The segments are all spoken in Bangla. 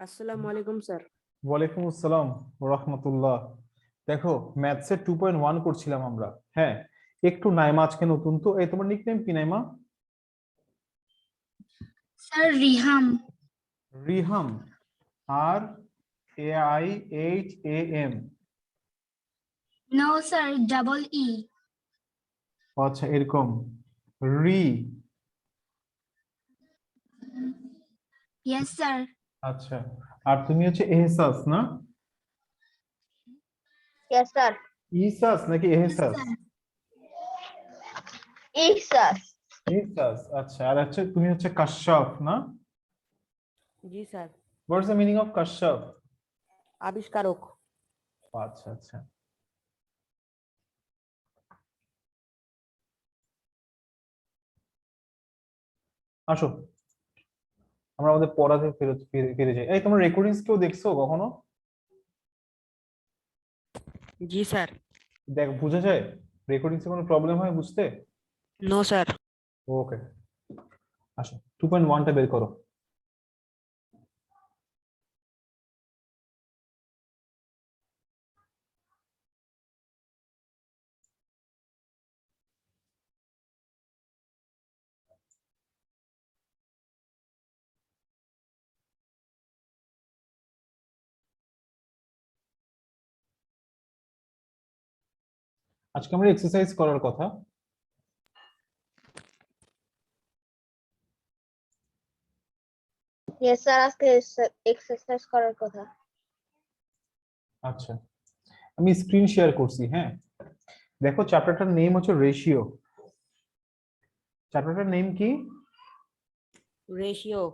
আসসালামু আলাইকুম স্যার। ওয়ালাইকুম আসসালাম ওয়া রাহমাতুল্লাহ। দেখো, ম্যাথসের 2.1 করছিলাম আমরা। হ্যাঁ, একটু নাইমা আজকে নতুন, তো এই তোমার নিকনেম কি Naima? Sir Riham. Riham, R A I H A M. No sir, double E. আচ্ছা, এরকম রি। Yes sir. আচ্ছা, আর তুমি হচ্ছে এহসাস না? Yes, sir. ইসাস নাকি এহসাস? Ihsas. এহসাস। আচ্ছা, আর হচ্ছে তুমি হচ্ছে কাশশাফ না? জি sir. What's the meaning of Kashshaf? আবিষ্কারক। আচ্ছা আচ্ছা, আসো আমরা আমাদের পড়াতে ফেরত ফিরে ফিরে যাই। এই, তোমার রেকর্ডিংস কেউ দেখছো কখনো? জি স্যার। দেখ, বোঝা যায় রেকর্ডিংসে কোনো প্রবলেম হয় বুঝতে? No sir. ওকে, আসো 2.1টা বের করো। আজকে আমরা এক্সারসাইজ করার কথা। Yes, sir. আজকে এক্সারসাইজ করার কথা। আচ্ছা, আমি স্ক্রিন শেয়ার করছি। হ্যাঁ, দেখো, চ্যাপ্টারটার নেম হচ্ছে রেশিও। চ্যাপ্টারটার নেম কি? রেশিও।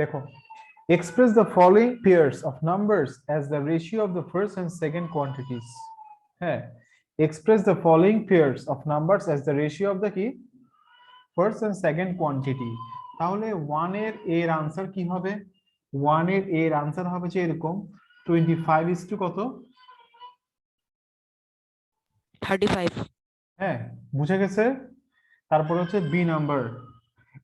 দেখো, express the following pairs of numbers as the ratio of the first and second quantities. হ্যাঁ, express the following pairs of numbers as the ratio of the কি ফার্স্ট এন্ড সেকেন্ড কোয়ান্টিটি। তাহলে 1 এর এর আনসার কি হবে? 1 এর এর আনসার হবে যে এরকম 25 ইস টু কত? 35। হ্যাঁ, বুঝে গেছে। তারপর হচ্ছে বি নাম্বার।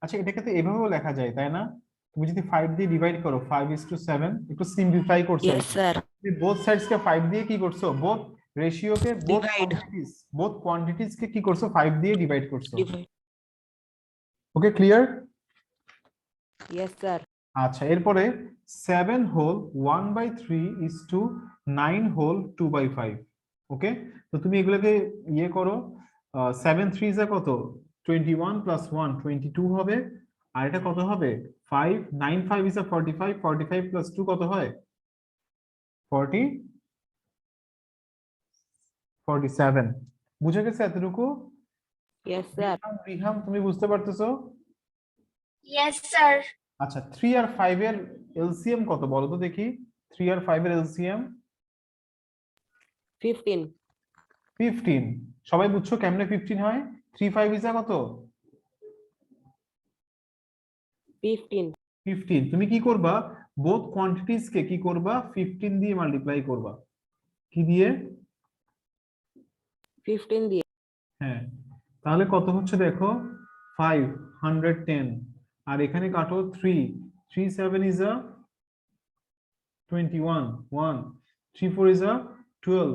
আচ্ছা, এটাকে তো এভাবেও লেখা যায় তাই না? তুমি যদি 5 দিয়ে ডিভাইড করো, 5 ইস টু 7, একটু সিম্পলিফাই করছো। Yes sir. তুমি বোথ সাইডস কে 5 দিয়ে কি করছো? বোথ রেশিওকে, ডিভাইড। বোথ কোয়ান্টিটিজ কে কি করছো? 5 দিয়ে ডিভাইড করছো। Divide. Okay, clear? Yes sir. আচ্ছা, এরপরে 7 whole 1/3 is to 9 whole 2/5। Okay, তো তুমি এগুলোকে ইয়ে করো। 7 3 যা কত? 21 প্লাস 1 22 হবে। আর এটা কত হবে? 5 9 5 ইজ 45, 45 প্লাস 2 কত হয়? 40 47। বুঝে গেছে এতটুকু? Yes sir. রিহাম, তুমি বুঝতে পারতেছো? Yes sir. আচ্ছা, 3 আর 5 এর এলসিএম কত বলো তো দেখি? 3 আর 5 এর এলসিএম 15। 15। সবাই বুঝছো কেমনে 15 হয়? 3 5 ইজ কত? 15। 15। তুমি কি করবা? বোথ কোয়ান্টিটিজ কে কি করবা? 15 দিয়ে মাল্টিপ্লাই করবা। কি দিয়ে? 15 দিয়ে। হ্যাঁ, তাহলে কত হচ্ছে দেখো? 510। আর এখানে কাটো 3 3 7 ইজ 21 1 3 4 ইজ 12।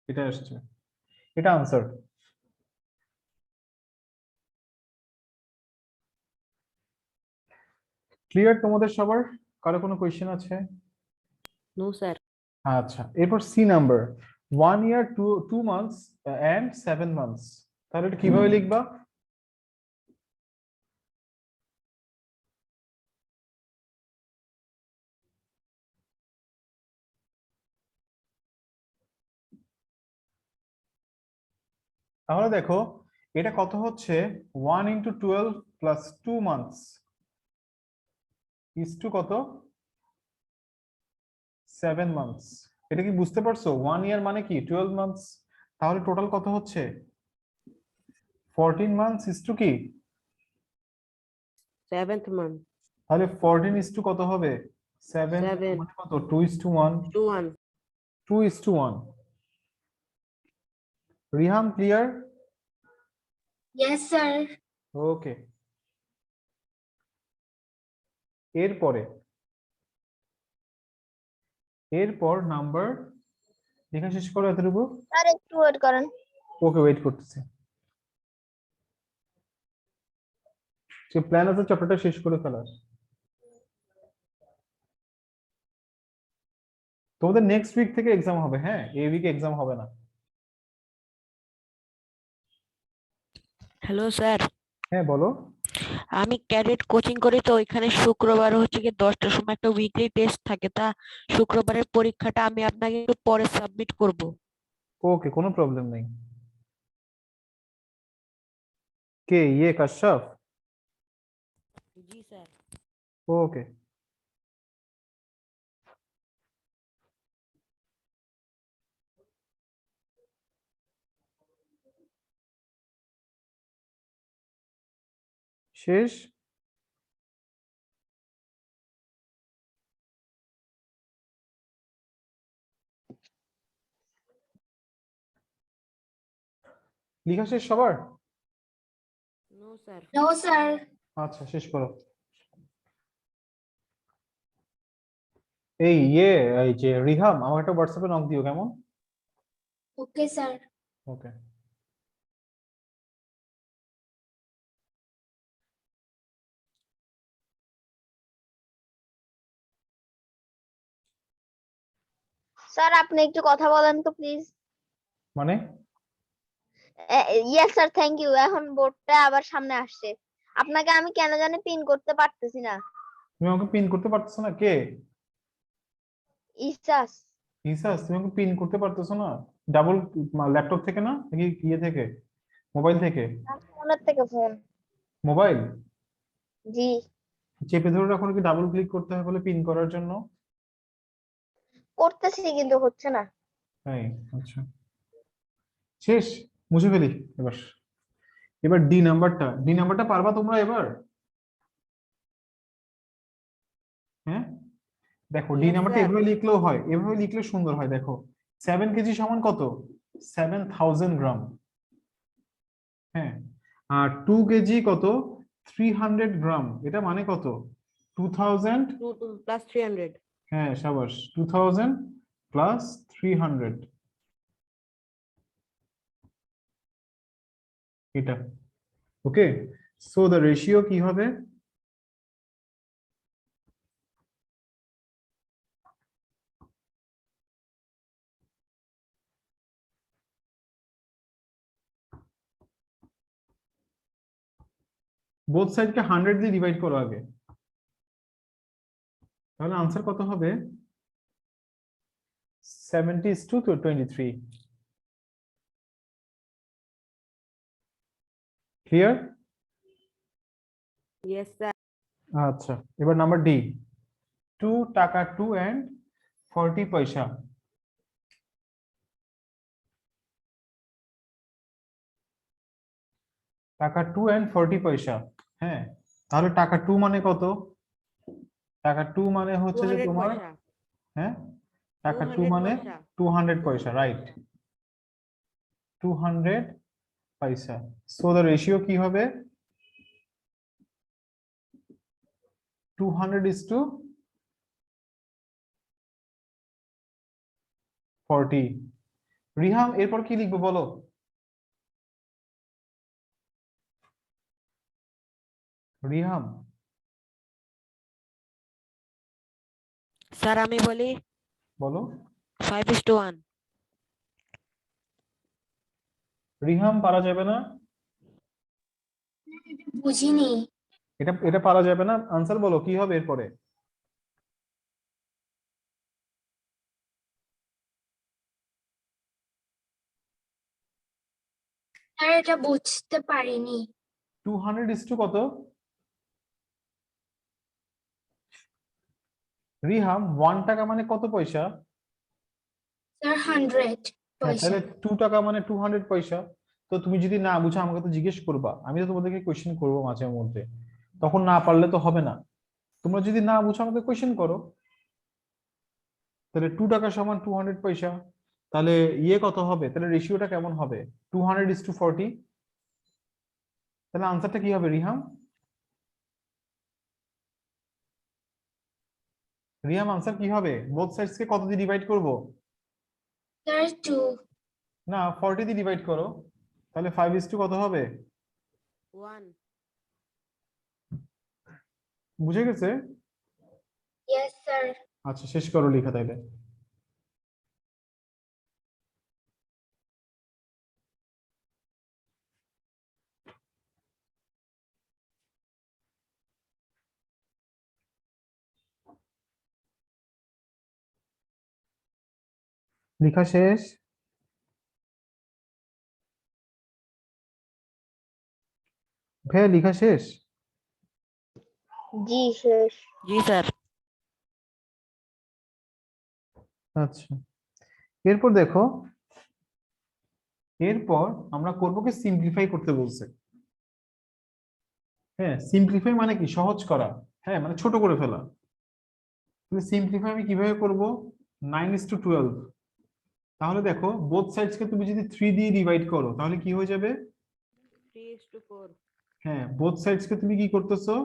এটা আসছে, এটা আনসার। ক্লিয়ার তোমাদের সবার? কারো কোনো কোয়েশ্চেন আছে? No sir. আচ্ছা, এরপর C number 1 year 2 months and 7 months. তাহলে এটা কিভাবে লিখবা? তাহলে দেখো, এটা কত হচ্ছে? 1 into 12 plus 2 months is to কত? 7 মান্থস। এটা কি বুঝতে পারছো? 1 ইয়ার মানে কি 12 মান্থস। তাহলে টোটাল কত হচ্ছে? 14 মান্থস ইজ টু কি 7th month. তাহলে 14 is to কত হবে? 7 7 মানে কত? 2 is to 1. to 1. 2 is to 1. Riham clear? Yes, sir. Okay. এরপর নাম্বার লেখা শেষ করো এতটুকু। স্যার একটু ওয়েট করেন। ওকে, ওয়েট করতেছি। সে প্ল্যান আছে চ্যাপ্টারটা শেষ করে ফেলার। তোমাদের নেক্সট উইক থেকে এক্সাম হবে, হ্যাঁ, এই উইকে এক্সাম হবে না। হ্যালো স্যার, হ্যাঁ বলো। আমি ক্যাডেট কোচিং করি, তো ওইখানে শুক্রবার হচ্ছে কি 10টার সময় একটা উইকলি টেস্ট থাকে, তা শুক্রবারের পরীক্ষাটা আমি আপনাকে একটু পরে সাবমিট করব। ওকে, কোনো প্রবলেম নেই। কে ইয়ে কাশ্যপ? জি স্যার। ওকে। শেষ? লেখা শেষ সবার? No sir. No, sir. আচ্ছা, শেষ করো। এই যে রিহাম, আমার একটা হোয়াটসঅ্যাপে নক দিও, কেমন? Okay, sir. ওকে। স্যার আপনি একটু কথা বলেন তো প্লিজ। মানে ইয়েস স্যার, থ্যাংক ইউ। এখন বোর্ডটা আবার সামনে আসছে। আপনাকে আমি কেন জানি পিন করতে পারতেছি না। তুমি আমাকে পিন করতে পারতেছো না? কে? ইসাস। ইসাস, তুমি আমাকে পিন করতে পারতেছো না? ডাবল ল্যাপটপ থেকে না নাকি ইয়ে থেকে, মোবাইল থেকে? ফোনের থেকে ফোন। মোবাইল জি চেপে ধরে রাখো নাকি ডাবল ক্লিক করতে হয় বলে পিন করার জন্য? করতেছি কিন্তু হচ্ছে না। তাই? আচ্ছা, শেষ, মুছে ফেলি এবার। এবার ডি নাম্বারটা পারবা তোমরা এবার? হ্যাঁ দেখো, ডি Yes, নাম্বারটা sir. এভাবে লিখলেও হয়, এভাবে লিখলে সুন্দর হয়। দেখো 7 কেজি সমান কত? 7000 গ্রাম। হ্যাঁ, আর 2 কেজি কত? 300 গ্রাম। এটা মানে কত? 2000। 2 plus 300. হ্যাঁ সাবাস, 2000 প্লাস 300, এটা। ওকে, সো দ্য রেশিও কি হবে? বোথ সাইডকে 100 দিয়ে ডিভাইড করো আগে, তাহলে আনসার কত হবে? 70:23। ক্লিয়ার? Yes, sir. আচ্ছা, এবার নাম্বার ডি। 2 টাকা 2 and 40 পয়সা। টাকা 2 and 40 পয়সা। হ্যাঁ, তাহলে টাকা 2 মানে কত? টাকা 2 মানে হচ্ছে যে 200 তোমার, পয়সা। হ্যাঁ, টাকা 2 200 মানে পয়সা। 200 পয়সা, রাইট, 200 পয়সা। সো দ্য রেশিও কি হবে? 200:40। রিহাম এরপর কি লিখবো বলো? রিহাম স্যার আমি বলি বলো। 5:1. রিহাম পারা যাবে না? বুঝিনি। এটা পারা যাবে না? আনসার বলো কি হবে এরপরে? স্যার এটা বুঝতে পারিনি। 200 কত? রিহাম 1 টাকা মানে কত পয়সা? স্যার 100 হ্যাঁ, পয়সা। তাহলে 2 টাকা মানে 200 পয়সা। তো তুমি যদি না বুঝো আমাকে তো জিজ্ঞেস করবা, আমি তো তোমাদেরকে কোশ্চেন করবো মাঝে মধ্যে। তখন না পারলে তো হবে না। তোমরা যদি না বুঝো আমাকে কোয়েশ্চেন করো। তাহলে 2 টাকা সমান 200 পয়সা, তাহলে ইয়ে কত হবে, তাহলে রেশিওটা কেমন হবে? 200:40। তাহলে আনসারটা কি হবে রিহাম? রিহাম আনসার কি হবে? বোথ সাইডস কে কত দিয়ে ডিভাইড করব? Sir, 2. না, 40 দিয়ে ডিভাইড করো, তাহলে 5:2 কত হবে? 1 বুঝে গেছে? Yes, sir. আচ্ছা, শেষ করো লেখা তাইলে। লেখা শেষ? ভাইয়া লেখা শেষ? জি শেষ। জি স্যার। আচ্ছা, এরপর দেখো, এরপর আমরা করবো কি, সিম্পলিফাই করতে বলছে। হ্যাঁ, সিম্পলিফাই মানে কি, সহজ করা। হ্যাঁ, মানে ছোট করে ফেলা। তাহলে সিম্পলিফাই আমি কিভাবে করব? 9:12। তাহলে দেখো, বোথ সাইডস কে তুমি যদি 3 দিয়ে ডিভাইড করো তাহলে কি হয়ে যাবে? 3:4 হ্যাঁ, বোথ সাইডস কে তুমি কি করতেছো?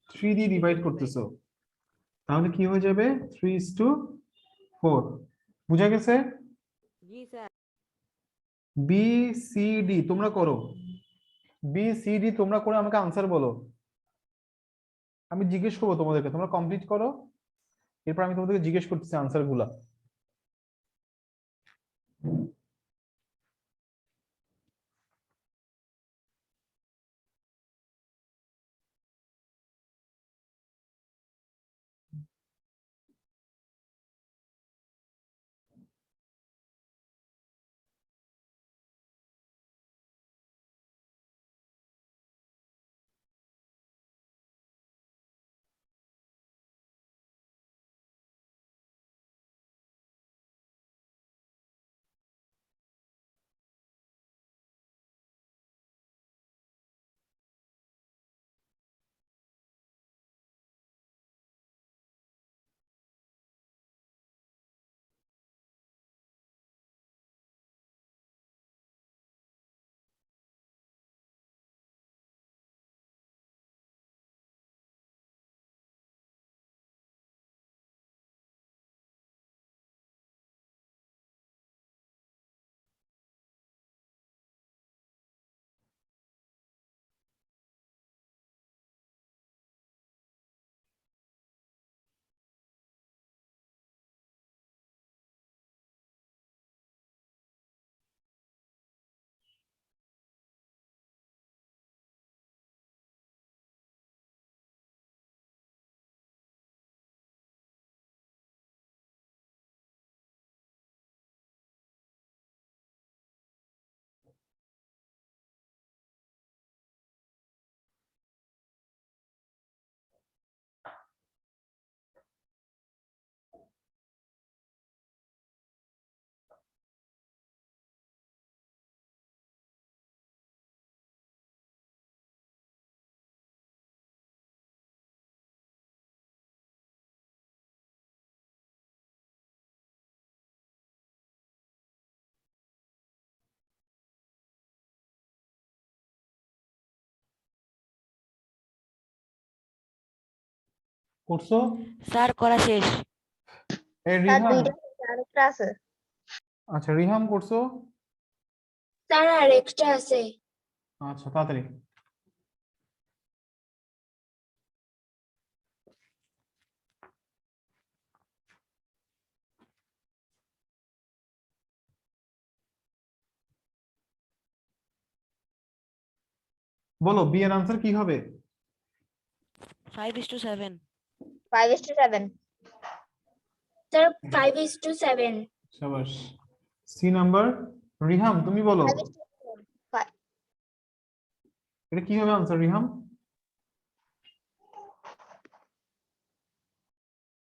3 দিয়ে ডিভাইড করতেছো, তাহলে কি হয়ে যাবে? 3:4। বুঝা গেছে? জি স্যার। বি সি ডি তোমরা করো, বি সি ডি তোমরা করে আমাকে আনসার বলো। আমি জিজ্ঞেস করবো তোমাদেরকে, তোমরা কমপ্লিট করো, এরপর আমি তোমাদেরকে জিজ্ঞেস করতেছি আনসার গুলা। করছো? স্যার করা শেষ। এই তার রিহাম, দুইটা শেষ, আরেকটা আছে। আচ্ছা রিহাম করছো? Sir, আরেকটা আছে। আচ্ছা, তাড়াতাড়ি। বলো বি এর আনসার কি হবে? 5:7 5:7। Sir, 5:7. শাবাশ। সি নাম্বার, রিহাম তুমি বলো, 5:7। এটা কি হবে আনসার রিহাম?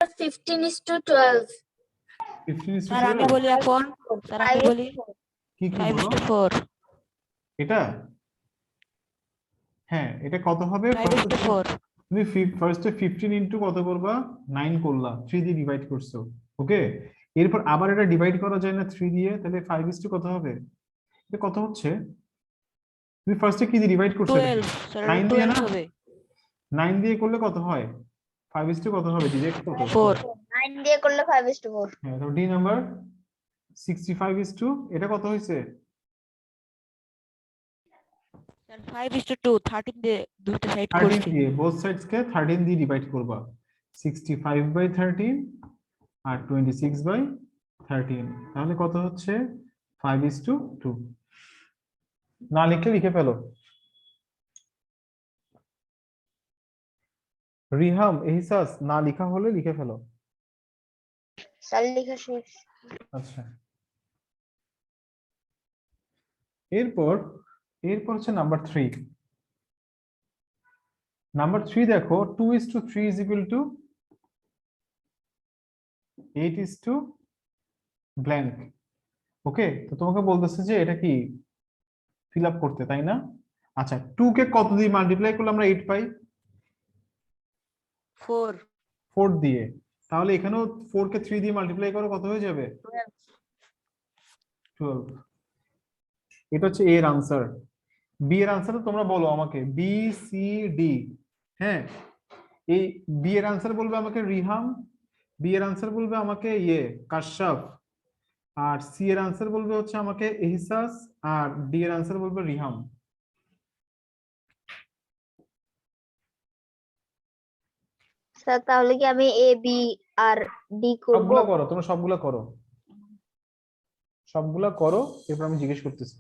15:12. 15:12। স্যার আমি বলি এখন, স্যার আমি বলি কি কি বলো? 5:4 এটা হ্যাঁ, এটা কত হবে? 5:4 তুমি ফার্স্টে 15 ইনটু কত করবা? 9 করলা, 3 দিয়ে ডিভাইড করছো। ওকে, এরপর আবার এটা ডিভাইড করা যায় না 3 দিয়ে, তাহলে 5 কত হবে? এটা কত হচ্ছে? তুমি ফার্স্টে কি দিয়ে ডিভাইড করছো এটাকে? 12 স্যার 9 দিয়ে 12 না? হবে 9 দিয়ে করলে কত হয়? 5 কত হবে? ডিরেক্ট কত? 4 9 দিয়ে করলে 5:4। হ্যাঁ, তো ডি নাম্বার 65 এটা কত হয়েছে? স্যার 5:2 13 দিয়ে দুইটা সাইড 13 করছি দিয়ে বোথ সাইডস কে 13 দিয়ে ডিভাইড করবা। 65/13 আর 26/13, তাহলে কত হচ্ছে? 5:2। না লিখলে লিখে ফেলো। রিহাম, এহসাস, না লেখা হলে লিখে ফেলো। স্যার লেখা শেষ। আচ্ছা, এরপর এরপর হচ্ছে নাম্বার 3। নাম্বার 3 দেখো, 2:3 is equal to 8 blank. Okay, তো তোমাকে বলতেছে যে এটা কি ফিল আপ করতে, তাই না? আচ্ছা, 2 কে কত দিয়ে মাল্টিপ্লাই করলে আমরা 8 পাই? 4 4 দিয়ে। তাহলে এখানেও 4 কে 3 দিয়ে মাল্টিপ্লাই করো, কত হয়ে যাবে? 12। এটা হচ্ছে এর আনসার। বি এর আনসার তোমরা বলো আমাকে, বি সি ডি। হ্যাঁ, এই বি এর আনসার বলবে আমাকে রিহাম, বি এর আনসার বলবে আমাকে কাশাফ, আর সি এর আনসার বলবে হচ্ছে আমাকে এহসাস, আর ডি এর আনসার বলবে রিহাম। স্যার তাহলে কি আমি এ বি আর ডি করব? সবগুলা করো, তোমরা সবগুলা করো, সবগুলা করো, এরপর আমি জিজ্ঞেস করতেছি।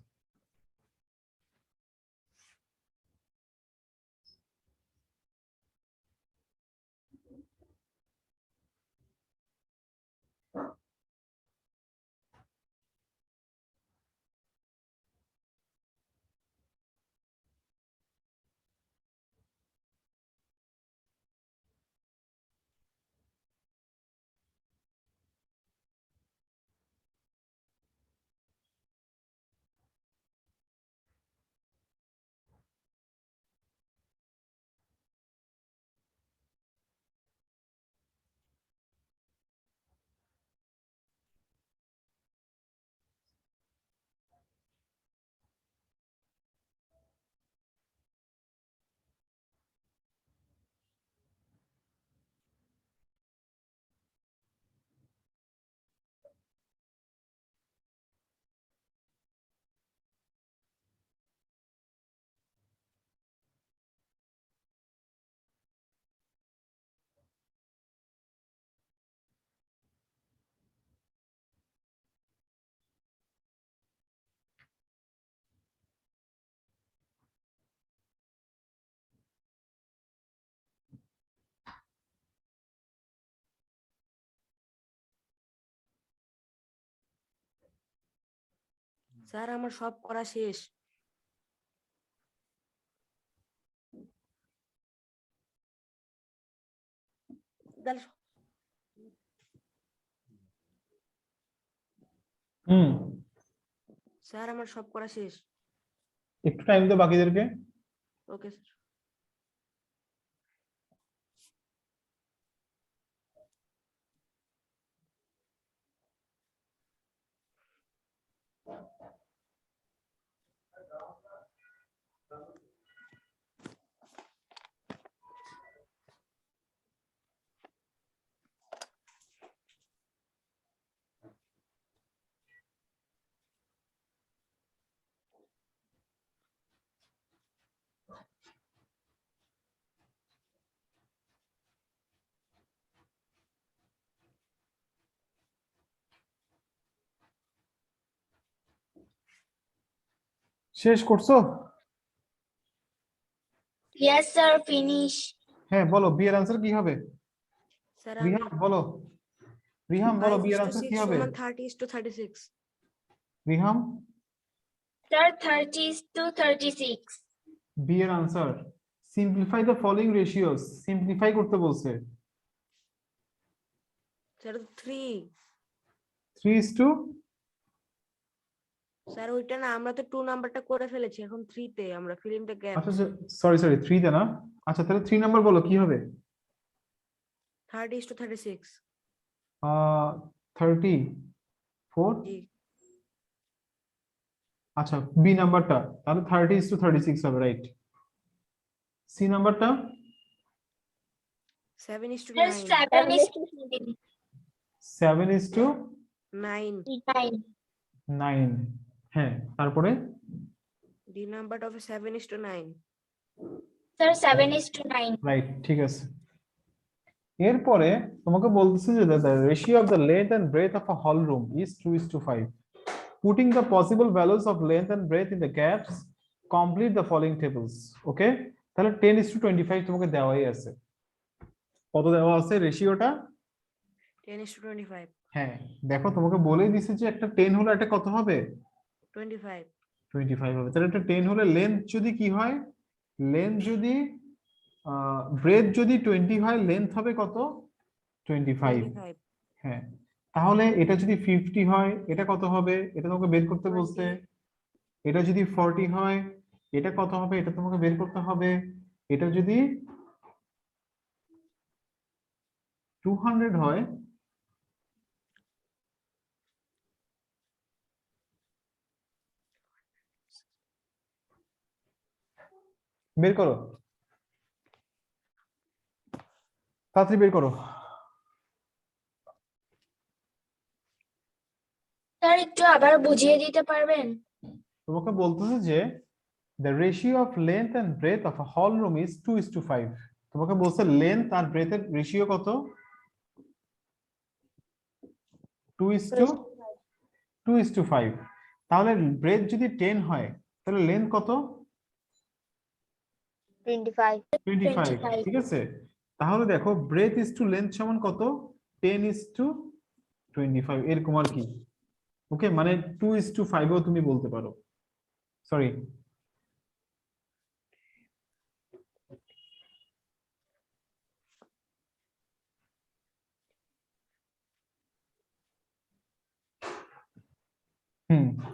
স্যার আমার সব করা শেষ হুম, স্যার আমার সব করা শেষ একটু টাইম দাও বাকিদেরকে। ওকে স্যার শেষ করছো? Yes, sir. Finish. হ্যাঁ, বলো বি এর আনসার কি হবে? স্যার আমি রিহাম বলো, রিহাম বলো বি এর আনসার কি 5:6 হবে? সমান 30:36 রিহাম, Sir, 30:36. বি এর answer. Simplify the following ratios, simplify করতে বলছে। স্যার 3 3:, স্যার ওইটা না, আমরা তো 2 নাম্বারটা করে ফেলেছি, এখন 3 তে আমরা ফিল ইন দ্য গ্যাপ। আচ্ছা সরি 3 তে না, আচ্ছা তাহলে 3 নাম্বার বলো কি হবে? 30:36। 34। জি আচ্ছা বি নাম্বারটা তাহলে 30:36 হবে, রাইট। সি নাম্বারটা 7:9। 7 is to 7:9। 9. হ্যাঁ, তারপরে ডি নাম্বারটা হবে 7:9। Sir, 7 is to 9. রাইট, ঠিক আছে। এরপরে তোমাকে বলতেছে যে the ratio of the length and breadth of a hall room is 2:5. Putting the possible values of length and breadth in the gaps, complete the following tables. Okay, তাহলে 10:25 তোমাকে দেওয়াই আছে। কত দেওয়া আছে রেশিওটা? 10:25। হ্যাঁ, দেখো তোমাকে বলেই দিছে যে একটা 10 হলে একটা কত হবে? 25। 25 হবে। তাহলে একটা 10 হলে লেন্থ যদি কি হয়, লেন্থ যদি ব্রেথ যদি 20 হয়, লেন্থ হবে কত? 25। 25। হ্যাঁ, তাহলে এটা যদি 50 হয় এটা কত হবে? এটা তোমাকে বের করতে বলছে। এটা যদি 40 হয় এটা কত হবে? এটা তোমাকে বের করতে হবে। এটা যদি 200 হয় বের করো, তাড়াতাড়ি বের করো। Sir, একটু আবার বুঝিয়ে দিতে পারবেন? তোমাকে বলতেছে যে the ratio of length and breadth of a hall room is 2:5. তোমাকে বলছে লেন্থ আর ব্রেথ এর রেশিও কত? 2:5। তাহলে ব্রেথ যদি 10 হয় তাহলে লেন্থ কত? 25। 25। ঠিক আছে, তাহলে দেখো ব্রেথ ইজ টু লেন্থ সমান কত? 10:25 এরকম আর কি। ওকে, মানে 2:5 ও তুমি বলতে পারো। সরি,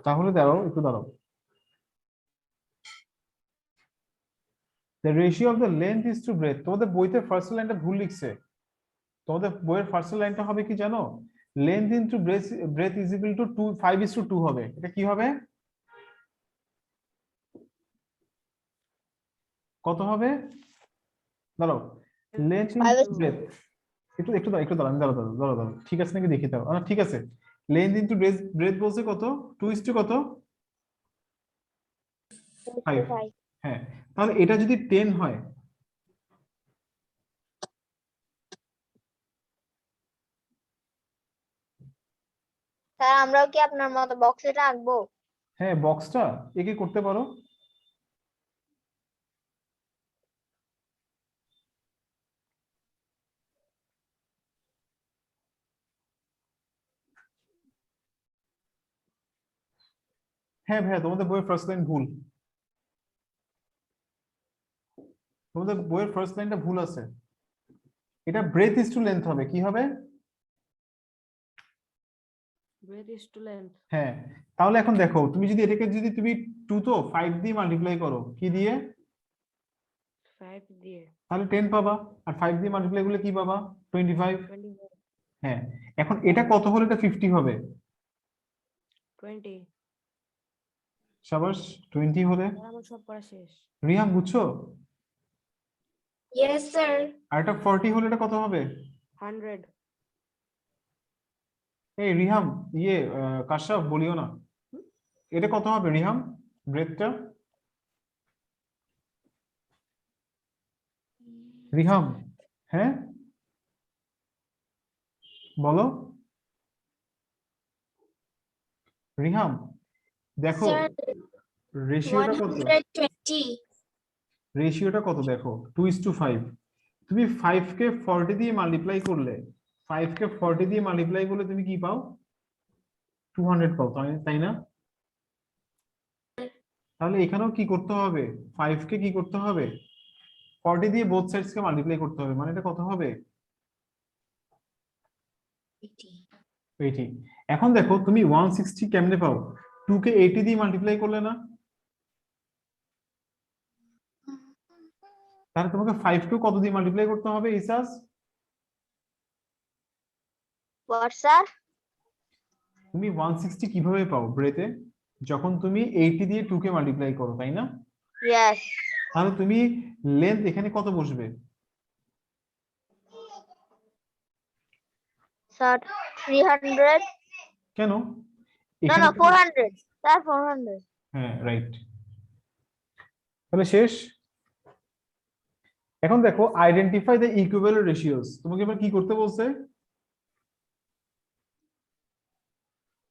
তাহলে দাঁড়াও একটু দাঁড়াও। The ratio of the length is to breadth, তোমাদের বইতে ফার্স্ট লাইনটা ভুল লিখছে। তোমাদের বইয়ের ফার্স্ট লাইনটা হবে কি জানো? Length into breadth is equal to 5:2 হবে। এটা কি হবে? কত হবে? দাঁড়াও, লেন্থ ইনটু ব্রেথ, একটু দাঁড়াও, একটু দাঁড়াও, ঠিক আছে নাকি দেখি দাও। ঠিক আছে, লেন্থ ইনটু ব্রেথ বলছে কত? 2:, কত? 5। হ্যাঁ, তাহলে এটা যদি 10 হয় স্যার আমরাও কি আপনার মতো বক্সে রাখবো? হ্যাঁ, বক্সটা একে করতে পারো। হ্যাঁ ভাইয়া, তোমাদের বইয়ের ফার্স্ট লাইন ভুল, তোমাদের বইয়ের ফার্স্ট লাইনটা ভুল আছে। এটা ব্রেথ ইজ টু লেন্থ হবে। কি হবে? Breadth is to length. হ্যাঁ, তাহলে এখন দেখো তুমি যদি এটাকে যদি তুমি 2 তো 5 দিয়ে মাল্টিপ্লাই করো, কি দিয়ে? 5 দিয়ে। তাহলে 10 পাবা, আর 5 দিয়ে মাল্টিপ্লাই করলে কি পাবা? 25। 25। হ্যাঁ, এখন এটা কত হলে এটা 50 হবে? 20। সাবাস, 20 হলে। আমার সব পড়া শেষ। রিহাম বুঝছো? Yes, sir. আর এটা 40 হলে এটা কত হবে? 100। এই রিহাম, কাশাফ বলিও না। এটা কত হবে রিহাম, ব্রেথটা? রিহাম, হ্যাঁ বলো রিহাম। দেখো Sir, রেশিওটা কত? 120. রেশিওটা কত দেখো, 2:5। তুমি 5 কে 40 দিয়ে মাল্টিপ্লাই করলে, 5 কে 40 দিয়ে মাল্টিপ্লাই করলে তুমি কি পাও? 200 পাও, তাই না? তাহলে এখানেও কি করতে হবে? 5 কে কি করতে হবে? 40 দিয়ে বোথ সাইডস কে মাল্টিপ্লাই করতে হবে, মানে এটা কত হবে? 80. 80। এখন দেখো তুমি 160 কেমনে পাও? 2 কে 80 দিয়ে মাল্টিপ্লাই করলে না, তাহলে তোমাকে 5 কে কত দিয়ে মাল্টিপ্লাই করতে হবে ইসাস? What sir? তুমি 160 কিভাবে পাও ব্রেতে? যখন তুমি 80 দিয়ে 2 কে মাল্টিপ্লাই করো, তাই না? ইয়েস তাহলে তুমি লেন্থ এখানে কত বসবে? স্যার 300। কেন? না এখানে না তো- 400 স্যার 400। হ্যাঁ রাইট। তাহলে শেষ। এখন দেখো আইডেন্টিফাই দ্য ইকুইভ্যালেন্ট রেশিওস। তোমাকে এবার কি করতে বলছে?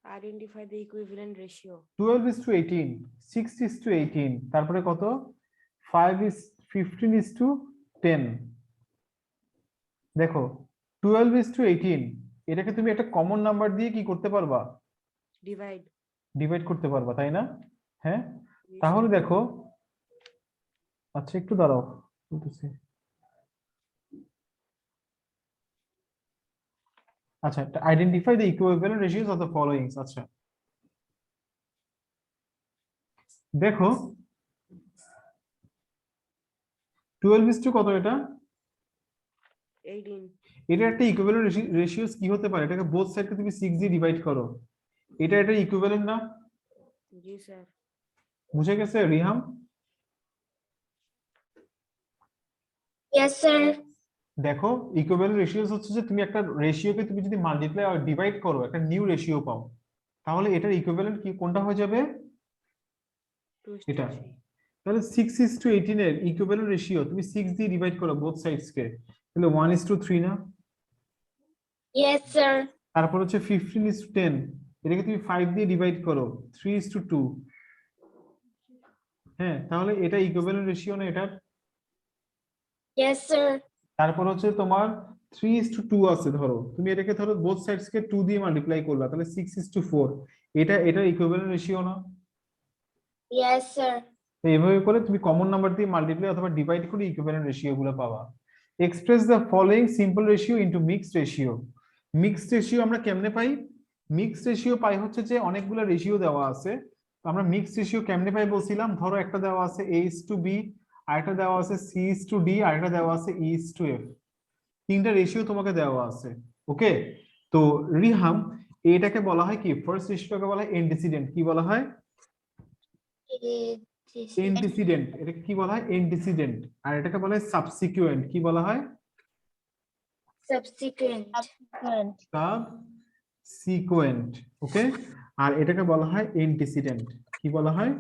Identify the equivalent ratio. 12:18, 6:18, তারপরে কত? 15:10। দেখো 12:18 এটাকে তুমি একটা কমন নাম্বার দিয়ে কি করতে পারবা? ডিভাইড। ডিভাইড করতে পারবা, তাই না? হ্যাঁ, তাহলে দেখো, আচ্ছা একটু দাঁড়াও বলতেছি। আচ্ছা, identify the equivalent ratios of the followings. আচ্ছা দেখো 12 কত? এটা 18। এটা একটা ইকুইভ্যালেন্ট রেশিওস কি হতে পারে? এটাকে বোথ সাইডকে তুমি 6 দিয়ে ডিভাইড করো, এটা ইকুইভ্যালেন্ট না? জি স্যার। বুঝে গেছে রিহাম? Yes, sir. দেখো ইকুইভ্যালেন্ট রেশিওস হচ্ছে যে তুমি একটা রেশিওকে তুমি যদি মাল্টিপ্লাই আর ডিভাইড করো একটা নিউ রেশিও পাও, তাহলে এটার ইকুইভ্যালেন্ট কি কোনটা হয়ে যাবে? 2:3। এটা। তাহলে 6:18 এর ইকুইভ্যালেন্ট রেশিও তুমি 6 দিয়ে ডিভাইড করো বোথ সাইডস কে, তাহলে 1:3 না? Yes, sir. তারপর হচ্ছে 15:10, এটাকে তুমি 5 দিয়ে ডিভাইড করো, 3:2। হ্যাঁ, তাহলে এটা ইকুইভ্যালেন্ট রেশিও না এটার? Yes, sir. তারপর হচ্ছে তোমার 3:2 আছে, ধরো তুমি এটাকে ধরো বোথ সাইডস কে 2 দিয়ে মাল্টিপ্লাই করলা, তাহলে 6:4, এটা ইকুইভ্যালেন্ট রেশিও না? Yes, sir. তো এইভাবে করে তুমি কমন নাম্বার দিয়ে মাল্টিপ্লাই অথবা ডিভাইড করে ইকুইভ্যালেন্ট রেশিও গুলো পাবা। Express the following simple ratio into mixed ratio. Mixed ratio আমরা কেমনে পাই? মিক্সড রেশিও পাই হচ্ছে যে অনেকগুলো রেশিও দেওয়া আছে, তো আমরা মিক্সড রেশিও কেমনে পাই বলছিলাম, ধরো একটা দেওয়া আছে A:B, আরেকটা দেওয়া আছে C:D, আরেকটা দেওয়া আছে E:F। তিনটা রেশিও তোমাকে দেওয়া আছে, ওকে? তো রিহাম, এটাকে বলা হয় কি, ফার্স্ট রেশিওটাকে বলা হয় এন্টিসিডেন্ট। কি বলা হয়? এন্টিসিডেন্ট। এটাকে কি বলা হয়? এন্টিসিডেন্ট। আর এটাকে বলা হয় সাবসিকুয়েন্ট। কি বলা হয়? Subsequent. সাবসিকুয়েন্ট, ওকে? আর এটাকে বলা হয় এন্টিসিডেন্ট। কি বলা হয়?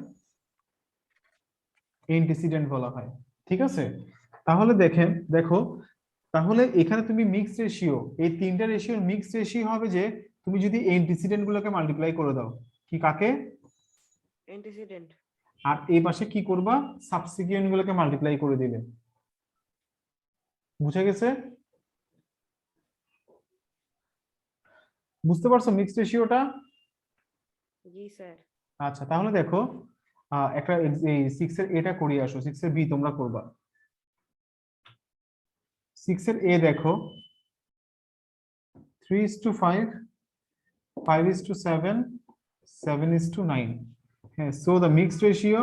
এন্টিসিডেন্ট বলা হয়, ঠিক আছে? তাহলে দেখো তাহলে এখানে তুমি মিক্সড রেশিও, এই তিনটা রেশিওর মিক্সড রেশিও হবে যে তুমি যদি এন্টিসিডেন্ট গুলোকে মাল্টিপ্লাই করে দাও। কি কাকে? অ্যান্টিসিডেন্ট। আর এই পাশে কি করবা? সাবসিকুয়েন্ট গুলোকে মাল্টিপ্লাই করে দিলে। বুঝে গেছে? বুঝতে পারছো মিক্সড রেশিওটা? জি স্যার। আচ্ছা তাহলে দেখো একটা এই 6 এর এটা করিয়ে আসো, 6 এর বি তোমরা করবা। 6 এর এ দেখো 3:5, 5:7, 7:9। হ্যাঁ, সো দ্য মিক্সড রেশিও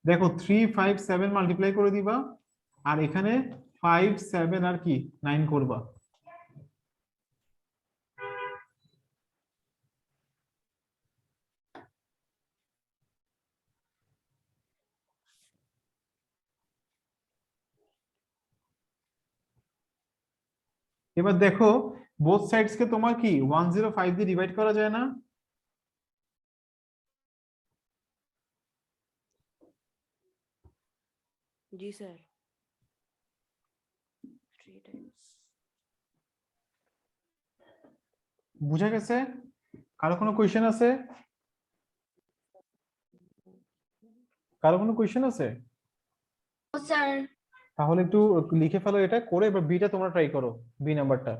দেখো 3, 5, 7 মাল্টিপ্লাই করে দিবা, আর এখানে 5, 7 আর কি 9 করবা। এবার দেখো বোথ সাইডস কে তোমার কি 105 দিয়ে ডিভাইড করা যায় না? জি স্যার। 3 টাইমস। বুঝা গেছে? কারো কোনো কোয়েশ্চেন আছে? কারো কোনো কোয়েশ্চেন আছে? No, sir. তাহলে একটু লিখে ফেলো এটা করে, এবার বিটা তোমরা ট্রাই করো, বি নাম্বারটা।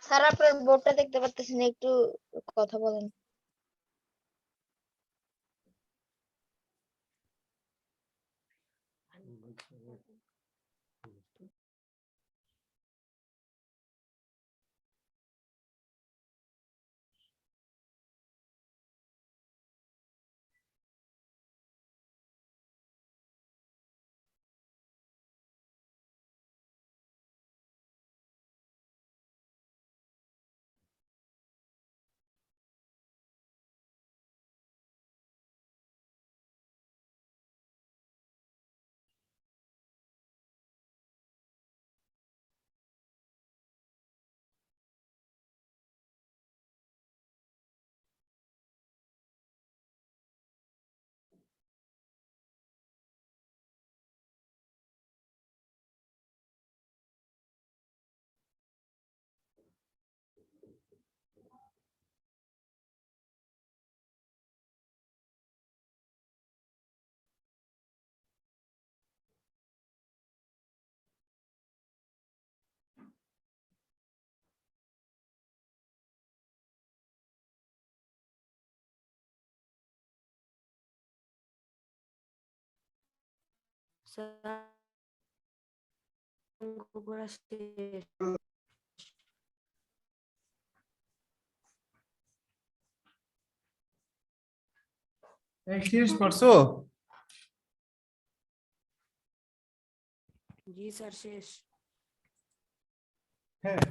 স্যার আপনার বোর্ডটা দেখতে পাচ্ছেন, একটু কথা বলেন। স্যার অঙ্ক করা শেষ। শেষ করছো? জি স্যার শেষ। হ্যাঁ।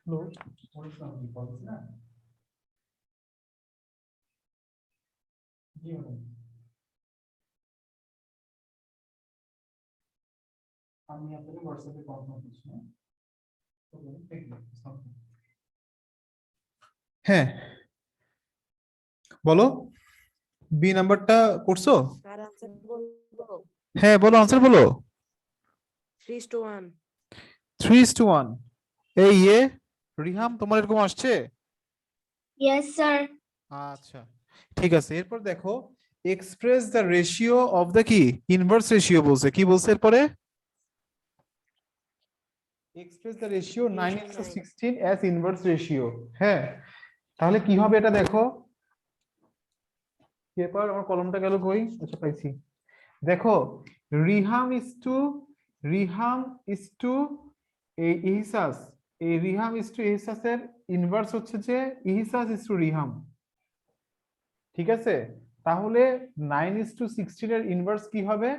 হ্যালো, জি ম্যাডাম। আমি আপনাকে হোয়াটসঅ্যাপে কনফার্ম করছি। হ্যাঁ বলো, বি নাম্বারটা করছো? স্যার আনসার বলবো? হ্যাঁ বলো, আনসার বলো। 3:1। 3:1। এই রিহাম, তোমার এরকম আসছে? Yes, sir. আচ্ছা ঠিক আছে। এরপর দেখো, express the ratio of the কি ইনভার্স রেশিও বলছে। কি বলছে এরপরে? Express the ratio 9:16 as inverse ratio. হ্যাঁ, তাহলে কি হবে এটা দেখো। এরপর আমার কলমটা গেল কই? আচ্ছা পাইছি। দেখো, রিহাম ইজ টু ইহসাস। এই রিহাম ইজ টু ইহসাসের ইনভার্স হচ্ছে যে ইহসাস ইজ টু রিহাম। ঠিক আছে, তাহলে 9:16 এর ইনভার্স কি হবে?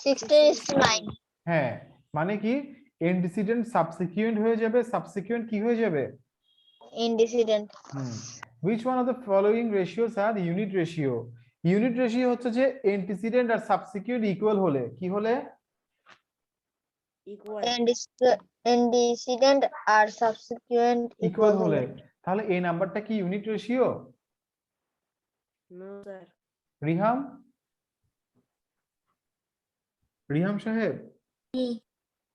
16:9। হ্যাঁ, মানে কি এন্টিসিডেন্ট সাবসিকুয়েন্ট হয়ে যাবে, সাবসিকুয়েন্ট কি হয়ে যাবে? Antecedent. which one of the following ratios are unit ratio? Unit ratio হচ্ছে যে এন্টিসিডেন্ট আর সাবসিকুয়েন্ট ইকুয়াল হলে কি হলে? ইকুয়াল। ইনডিসিডেন্ট আর সাবসিকুয়েন্ট ইকুয়াল ইকুয়াল হলে। হলে। তাহলে এই নাম্বারটা কি unit ratio? No sir. Riham, Riham সাহেব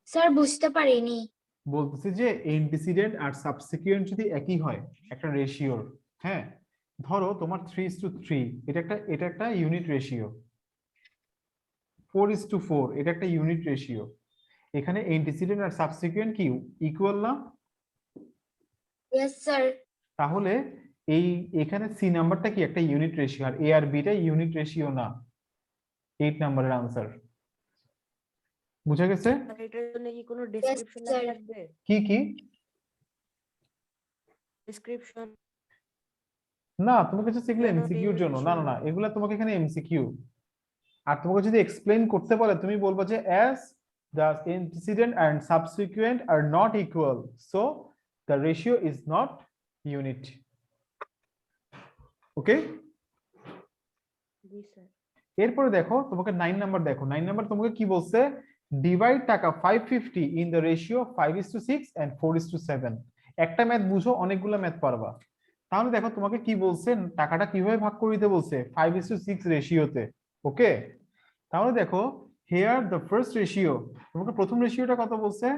স্যার বুঝতে পারিনি। বলতেছি যে এন্টিসিডেন্ট আর সাবসিকুয়েন্ট যদি একই হয় একটা রেশিওর, হ্যাঁ ধরো তোমার 3:3, এটা একটা ইউনিট রেশিও। 4:4 এটা একটা ইউনিট রেশিও। এখানে এন্টিসিডেন্ট আর সাবসিকুয়েন্ট কি ইকুয়াল না? Yes, sir. তাহলে এখানে সি নাম্বারটা কি একটা ইউনিট রেশিও, আর এ আর বিটা ইউনিট রেশিও না। 8 নাম্বারের আনসার বুঝা গেছে? স্যার এটার জন্য কি কোনো ডেসক্রিপশন sir. লাগবে? কি কি? ডেসক্রিপশন? না, তোমাকে জাস্ট এগুলো কেন এমসিকিউর জন্য। না না না, derivation? এগুলা তোমাকে এখানে এমসিকিউ। আর তোমাকে যদি এক্সপ্লেইন করতে বলে তুমি বলবা যে as the antecedent and subsequent are not equal, so the ratio is not unit. Okay, G sir. এরপরে দেখো তোমাকে 9 নাম্বার দেখো। 9 নাম্বার তোমাকে কি বলছে? ডিভাইড টাকা 550 ইন দ্য রেশিও 5:6 and 4:7। একটা ম্যাথ বুঝো, অনেকগুলো ম্যাথ পারবা। তাহলে দেখো তোমাকে কি বলছে, টাকাটা কিভাবে ভাগ করে দিতে বলছে, 5:6 রেশিওতে। ওকে, তাহলে দেখো হেয়ার দ্য ফার্স্ট রেশিও, তোমাকে প্রথম রেশিওটা কত বলছে?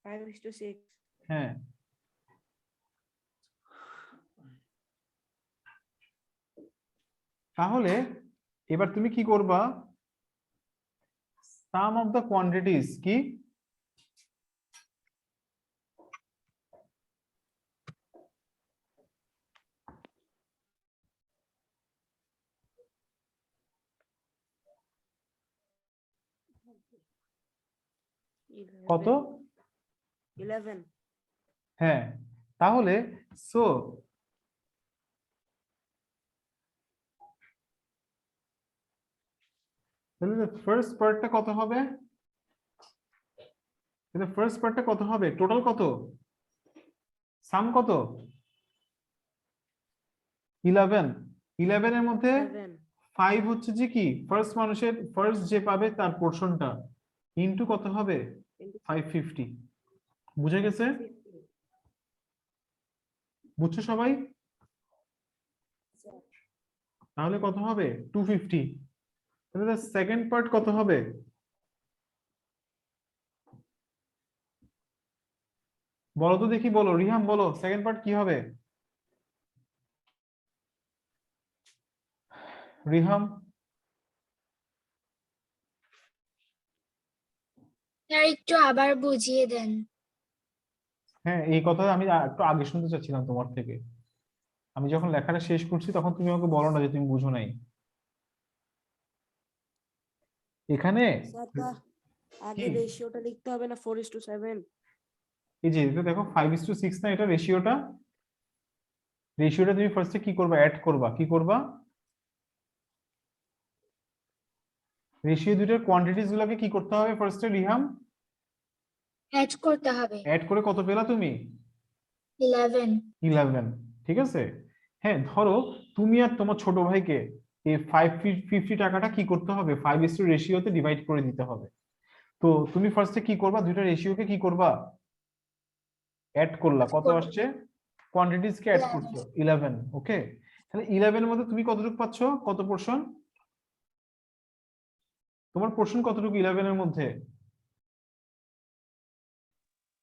5:6. হ্যাঁ, তাহলে এবার তুমি কি করবা, সাম অফ দ্য কোয়ান্টিটিস কি, কত? 11. হ্যাঁ, তাহলে সো তাহলে ফার্স্ট পার্টটা কত হবে, ফার্স্ট পার্টটা কত হবে, টোটাল কত, সাম কত, 11। 11 এর মধ্যে 11. 5 হচ্ছে যে কি ফার্স্ট মানুষের ফার্স্ট যে পাবে তার পোর্শনটা, ইনটু কত হবে, 550। বুঝে গেছে? বুঝছো সবাই? তাহলে কত হবে, 250। তাহলে সেকেন্ড পার্ট কত হবে, বলো তো দেখি, বলো রিহাম, বলো সেকেন্ড পার্ট কি হবে, রিহাম? স্যার একটু আবার বুঝিয়ে দেন। হ্যাঁ, এই কথা আমি একটু আগে শুনতে চাচ্ছিলাম তোমার থেকে। আমি যখন লেখাটা শেষ করছি তখন তুমি আমাকে বলো না যে তুমি বুঝো নাই। এখানে স্যার তা কি, আগে রেশিওটা লিখতে হবে না, 4:7? এই যে এটা দেখো 5:6 না, এটা রেশিওটা, রেশিওটা তুমি ফার্স্টে কি করবা, অ্যাড করবা, কি করবা, রেশিও দুইটার কোয়ান্টিটিস গুলোকে কি করতে হবে ফার্স্টে রিহাম, অ্যাড করতে হবে। অ্যাড করে কত পেলা তুমি, 11। 11। ঠিক আছে, হ্যাঁ ধরো তুমি আর তোমার ছোট ভাইকে এই 550 টাকাটা কি করতে হবে, 5 রেশিওতে ডিভাইড করে দিতে হবে। তো তুমি ফার্স্টে কি করবা, দুইটা রেশিওকে কি করবা, অ্যাড করলা, কত আসছে, কোয়ান্টিটিস কে অ্যাড 11। করছো 11। ওকে, তাহলে 11 এর মধ্যে তুমি কতটুকু পাচ্ছ, কত পোর্শন, তোমার পোর্শন কতটুকু 11 এর মধ্যে,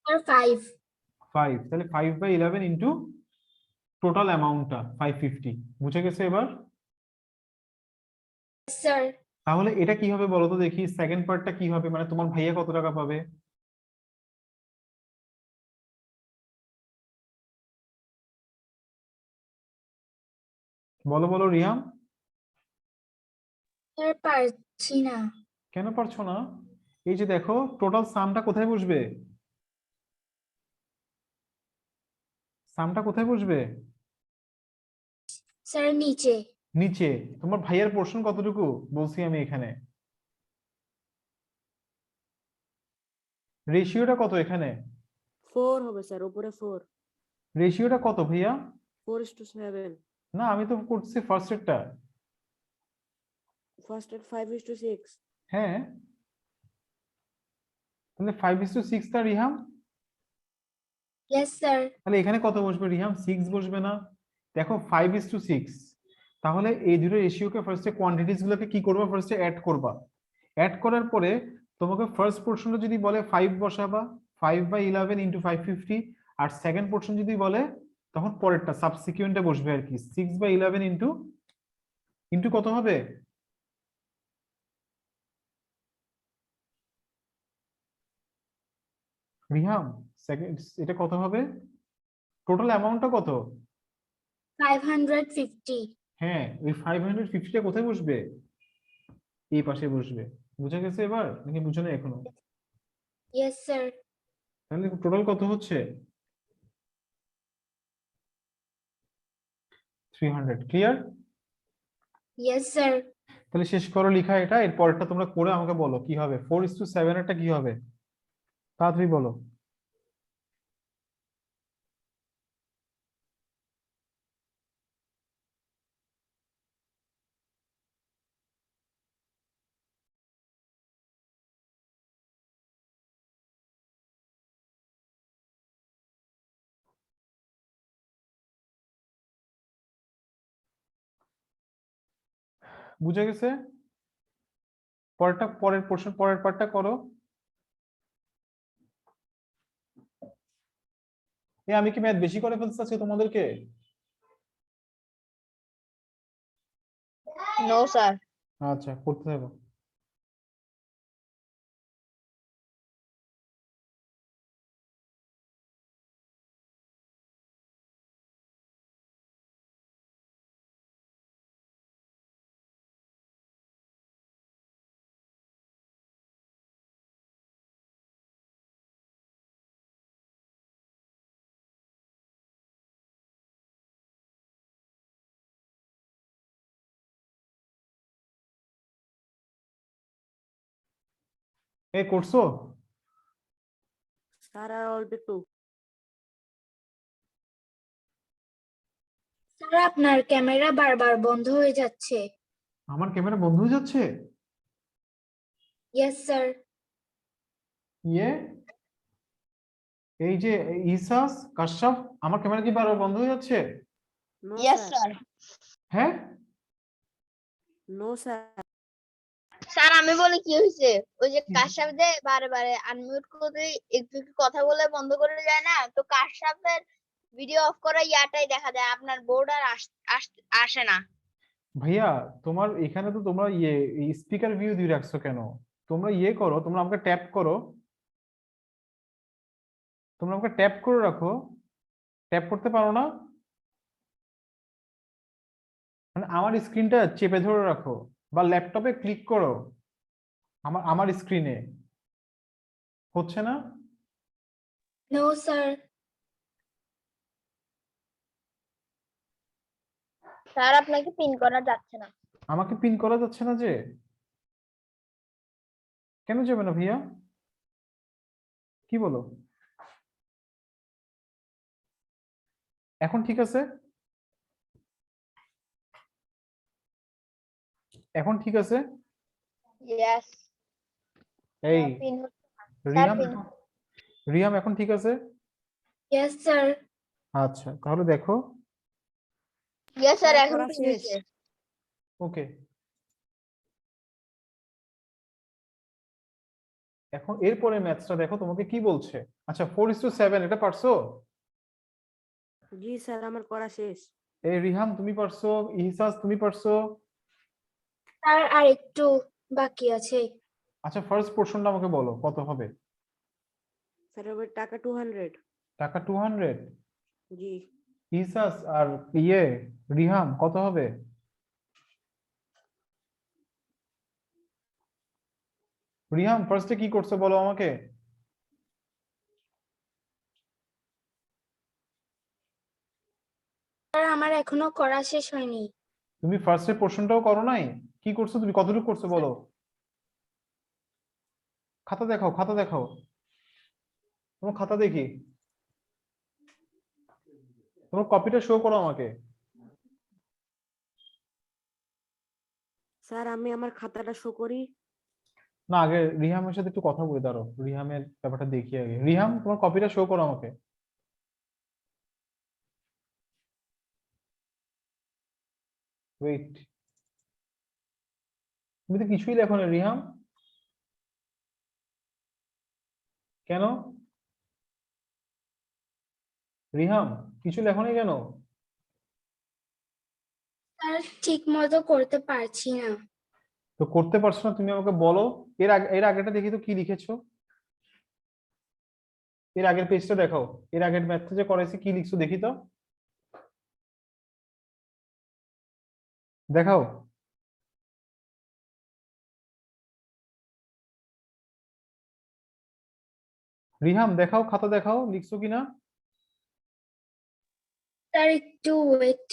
আর 5। 5। তাহলে 5/11 ইন্টু টোটাল অ্যামাউন্টটা 550। বুঝে গেছে এবার? স্যার তাহলে এটা কি হবে বলো তো দেখি, সেকেন্ড পার্টটা কি হবে, মানে তোমার ভাইয়া কত টাকা পাবে, বলো বলো রিয়াম? স্যার পারছি না। কেন পারছো না? এই যে দেখো টোটাল সামটা কোথায় বসবে, সামটা কোথায় বসবে, স্যার নিচে। নিচে। তোমার ভাইয়ার পোর্শন কতটুকু বলছি আমি এখানে, রেশিওটা কত এখানে, 4 হবে স্যার, উপরে 4. রেশিওটা কত ভাইয়া, 4:7. না আমি তো করছি ফার্স্ট এরটা। ফার্স্ট এর 5:6. হ্যাঁ, তাহলে 5:6 টা রিহাম, ইয়েস স্যার। তাহলে এখানে কত বসবে রিহাম, 6 বসবে না? দেখো 5:6, তাহলে এই দুটো রেশিওকে ফার্স্টে কোয়ান্টিটিস গুলোকে কি করবা, ফার্স্টে অ্যাড করবা, অ্যাড করার পরে তোমাকে ফার্স্ট পোর্শনটা যদি বলে 5 বসাবা, 5/11 ইন্টু 550। আর সেকেন্ড পোর্শন যদি বলে তখন পরেরটা সাবসিকুয়েন্টে বসবে আর কি, 6/11 ইন্টু ইন্টু কত হবে, রিহাম সেকেন্ড এটা কত হবে, টোটাল অ্যামাউন্টটা কত, 550। হ্যাঁ ওই 550টা কোথায় বসবে, এই পাশে বসবে। বুঝে গেছে এবার নাকি বুঝো না এখনো? Yes sir. তাহলে টোটাল কত হচ্ছে, 300। ক্লিয়ার? Yes sir. তাহলে শেষ করো লেখা এটা, এর পরেরটা তোমরা করে আমাকে বলো কি হবে, 4:7 এরটা কি হবে, তাড়াতাড়ি বলো। বুঝে গেছে? পরের পোর্শন, পরের পার্টটা করো। আমি কি ম্যাথ বেশি করে ফেলতে চাচ্ছি তোমাদেরকে? No sir. আচ্ছা, করতে থাকো। করছো? স্যার আর অল্প একটু। স্যার আপনার ক্যামেরা বারবার বন্ধ হয়ে যাচ্ছে। আমার ক্যামেরা বন্ধ হয়ে যাচ্ছে? Yes sir. ইয়ে এই যে ইসাস, কাশাফ, আমার ক্যামেরা কি বারবার বন্ধ হয়ে যাচ্ছে? No yes sir. স্যার। হ্যাঁ, নো স্যার। স্যার আমি বলি কি হয়েছে, ওই যে কাশাফ যে বারে বারে আনমিউট করে একটু একটু কথা বলে বন্ধ করে যায় না, তো কাশাফের ভিডিও অফ করা ইয়াটাই দেখা যায়, আপনার বোর্ড আর আসে না। ভাইয়া তোমার এখানে তো তোমরা স্পিকার ভিউ দিয়ে রাখছো কেন? তোমরা করো, তোমরা আমাকে ট্যাপ করো, তোমরা আমাকে ট্যাপ করে রাখো। ট্যাপ করতে পারো না? মানে আমার স্ক্রিনটা চেপে ধরে রাখো, বা ল্যাপটপে ক্লিক করো আমার স্ক্রিনে। হচ্ছে না? No sir. স্যার আপনাকে পিন করা যাচ্ছে না। আমাকে পিন করা যাচ্ছে না যে? কেন যাবে না ভাইয়া? কি বলো? এখন ঠিক আছে? এখন ঠিক আছে? ইয়েস। এই pin sir Riham, pin. Riham এখন ঠিক আছে? Yes sir. আচ্ছা, তাহলে দেখো। ইয়েস স্যার স্যার এখন করা পিন শেষ। হয়েছে। ওকে, এখন এরপরে ম্যাথসটা দেখো তোমাকে কি বলছে। আচ্ছা, 4:7 এটা পারছো? জি স্যার, আমার করা শেষ। এই রিহাম তুমি পারছো, ইহসাস তুমি পারছো? স্যার আর একটু বাকি আছে। আচ্ছা, ফার্স্ট পোর্শনটা আমাকে বলো কত হবে? স্যার এবার টাকা 200। টাকা 200। জি। ইহসাস আর রিহাম কত হবে? রিহাম ফার্স্টে কি করছো বলো আমাকে। স্যার আমার এখনো করা শেষ হয়নি। তুমি ফার্স্টের পোর্শনটাও করো নাই? কি করছো তুমি, কতটুকু করছো বলো? খাতা দেখাও, খাতা দেখাও, তোমার খাতা দেখি, তোমার কপিটা শো করো আমাকে। স্যার আমি আমার খাতাটা শো করি। না, আগে রিহামের সাথে একটু কথা বলে, দাঁড়াও রিহামের ব্যাপারটা দেখি আগে। রিহাম তোমার কপিটা শো করো আমাকে। ওয়েট, তুমি তো কিছুই লেখো না রিহাম, কেন? রিহাম কিছু লেখো না কেন? স্যার ঠিক মতো করতে পারছি না। তো করতে পারছো না, তুমি আমাকে বলো। এর আগেটা দেখি তো কি লিখেছো। এর আগের পেজটা দেখাও, এর আগের ম্যাথটা যে করাইছি কি লিখছো দেখি তো, দেখাও। রিহাম দেখাও, খাতা দেখাও লিখছো কিনা। স্যার একটু ওয়েট।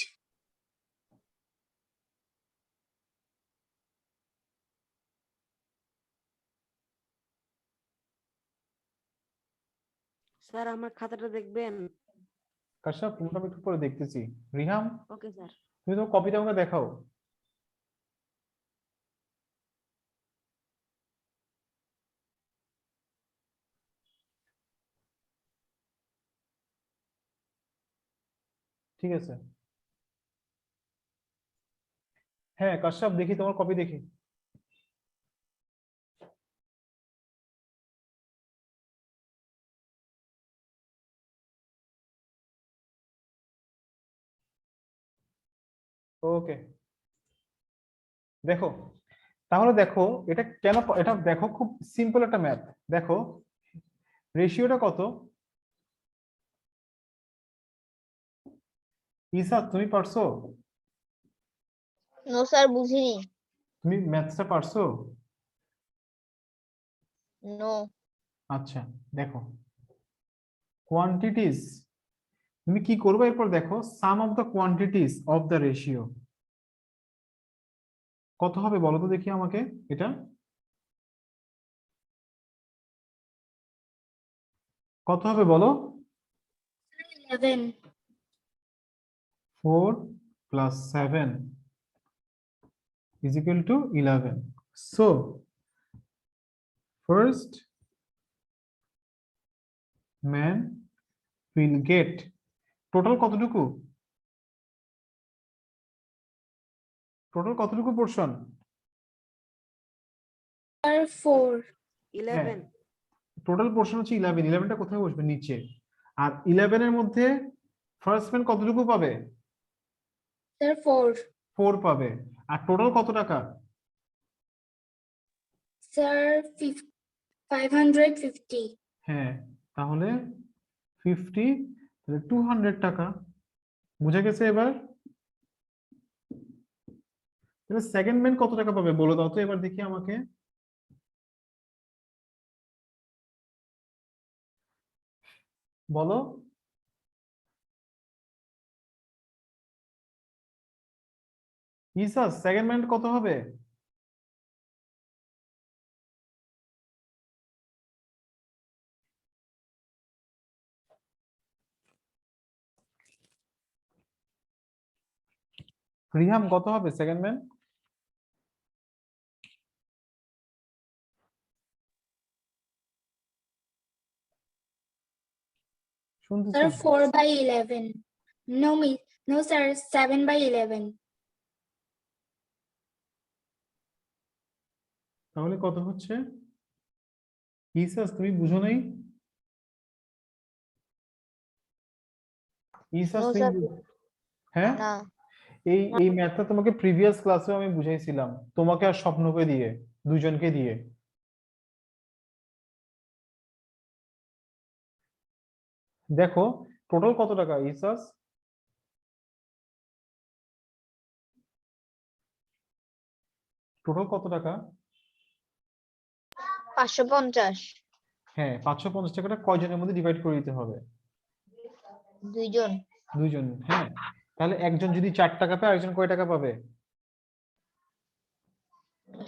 স্যার আমার খাতাটা দেখবেন? কাশ্যপ তোমাকে আমি একটু পরে দেখতেছি। Riham okay sir. তুমি তোমার কপিটা আমাকে দেখাও। ঠিক আছে, হ্যাঁ কাশ্যপ, দেখি তোমার কপি দেখি। ওকে, দেখো তাহলে দেখো এটা কেন, এটা দেখো খুব সিম্পল একটা ম্যাথ। দেখো রেশিওটা কত, ইসা তুমি পারছো? নো স্যার বুঝিনি। তুমি ম্যাথসটা পারছো? নো। আচ্ছা দেখো, কোয়ান্টিটিস, তুমি কি করবে এরপর দেখো, sum of the quantities of the ratio কত হবে বলো তো দেখি আমাকে এটা, কত হবে বলো? 11 4 plus 7 is equal to 11. So first man will get total কতটুকু, টোটাল কতটুকু পোরশন? আর 4 11 টোটাল পোরশন হচ্ছে 11, 11টা কোথায় বসবে? নিচে। আর 11 এর মধ্যে ফার্স্ট ম্যান কতটুকু পাবে? স্যার 4 4 পাবে। আর টোটাল কত টাকা? স্যার 550 হ্যাঁ, তাহলে 50, তাহলে 200 টাকা। বুঝে গেছে এবার? তাহলে সেকেন্ড ম্যান কত টাকা পাবে বলো দাও তো এবার দেখি আমাকে। বলো। ইসা সেকেন্ড ম্যান কত হবে? রিহাম কত হবে সেকেন্ড ম্যান? শুনতেছি স্যার না। 4/11 নো স্যার 7/11 তাহলে কত হচ্ছে? ইসাস তুমি বুঝো নাই? ইসাস নো তুমি স্যার। হ্যাঁ, না। এই ম্যাথটা তোমাকে প্রিভিয়াস ক্লাসেও আমি বুঝাইছিলাম, তোমাকে আর স্বপ্নকে দিয়ে, দুজনকে দিয়ে। দেখো টোটাল কত টাকা ইসাস? টোটাল কত টাকা? 550। হ্যাঁ 550 টাকাটা কয়জনের মধ্যে ডিভাইড করে দিতে হবে? 2 জন। দুইজন। হ্যাঁ, তাহলে একজন যদি 4 টাকা পায় আরেকজন কয় টাকা পাবে?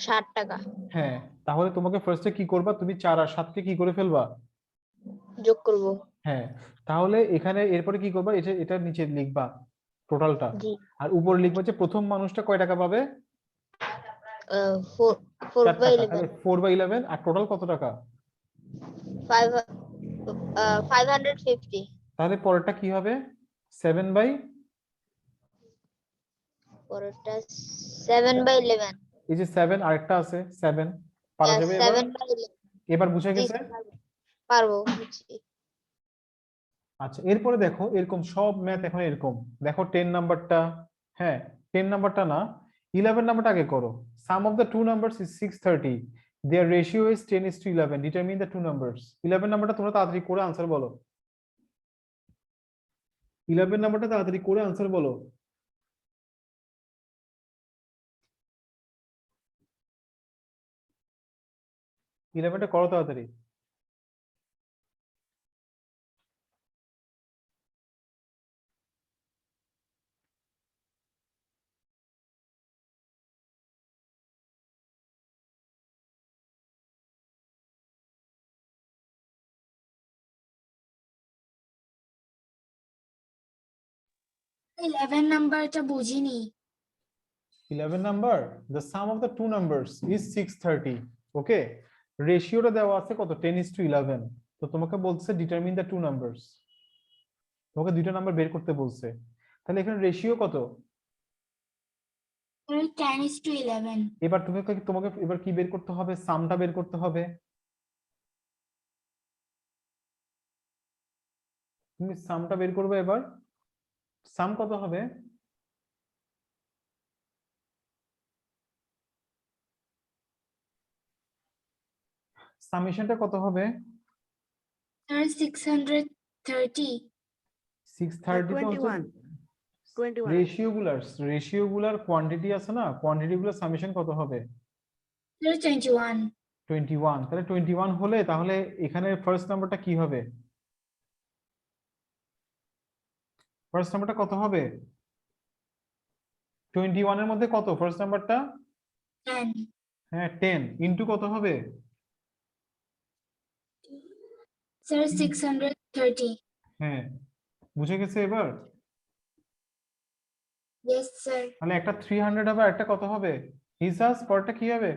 60 টাকা। হ্যাঁ, তাহলে তোমাকে ফার্স্টে কি করবা, তুমি 4 আর 7 কে কি করে ফেলবা? যোগ করব। হ্যাঁ, তাহলে এখানে এরপরে কি করবা, এটা নিচে লিখবা টোটালটা, জি। আর উপরে লিখবা যে প্রথম মানুষটা কয় টাকা পাবে? 4 4 টাকা। তাহলে 4/11 4/11 আর টোটাল কত টাকা? 5 550। তাহলে পরেরটা কি হবে? 7 বাই, পরেরটা 7/11। এই যে 7 আরেকটা আছে 7, পারা যাবে এবার? 7/11। এবার বুঝে জি গেছে? স্যার, পারবো। বুঝছি। আচ্ছা এরপরে দেখো এরকম সব ম্যাথ এখন এরকম, দেখো 10 নাম্বারটা, হ্যাঁ 10 নাম্বারটা না, 11 নাম্বারটা আগে করো। Sum of the two numbers is 630, their ratio is 10:11, determine the two numbers. 11 নাম্বারটা তোমরা তাড়াতাড়ি করে আনসার বলো, 11 নাম্বারটা তাড়াতাড়ি করে আনসার বলো। ইলেভেনটা করো তাড়াতাড়ি। ইলেভেন নাম্বারটা বুঝিনি। 11 number, the sum of the two numbers is 630, ওকে। রেশিওটা দেওয়া আছে কত, 10:11। তো তোমাকে বলছে ডিটারমিন দ্য টু নাম্বারস, তোমাকে দুইটা নাম্বার বের করতে বলছে। তাহলে এখানে রেশিও কত? Sir, 10:11. এবার তোমাকে এবার কি বের করতে হবে? সামটা বের করতে হবে। তুমি সামটা বের করবে এবার। সাম কত হবে? সামেশনটা কত হবে? Sir, 630. 630 তো হচ্ছে 21 রেশিওগুলার কোয়ান্টিটি আছে না, কোয়ান্টিটি গুলোর সামেশন কত হবে? Sir, 21. 21। তাহলে 21 হলে তাহলে এখানে ফার্স্ট নাম্বারটা কি হবে? ফার্স্ট নাম্বারটা কত হবে? 21 এর মধ্যে কত ফার্স্ট নাম্বারটা? 10. হ্যাঁ 10 ইনটু কত হবে? Sir, 630. হ্যাঁ বুঝে গেছে এবার? Yes, sir. তাহলে একটা 300 হবে, একটা কত হবে? ইজাজ পরটা কি হবে?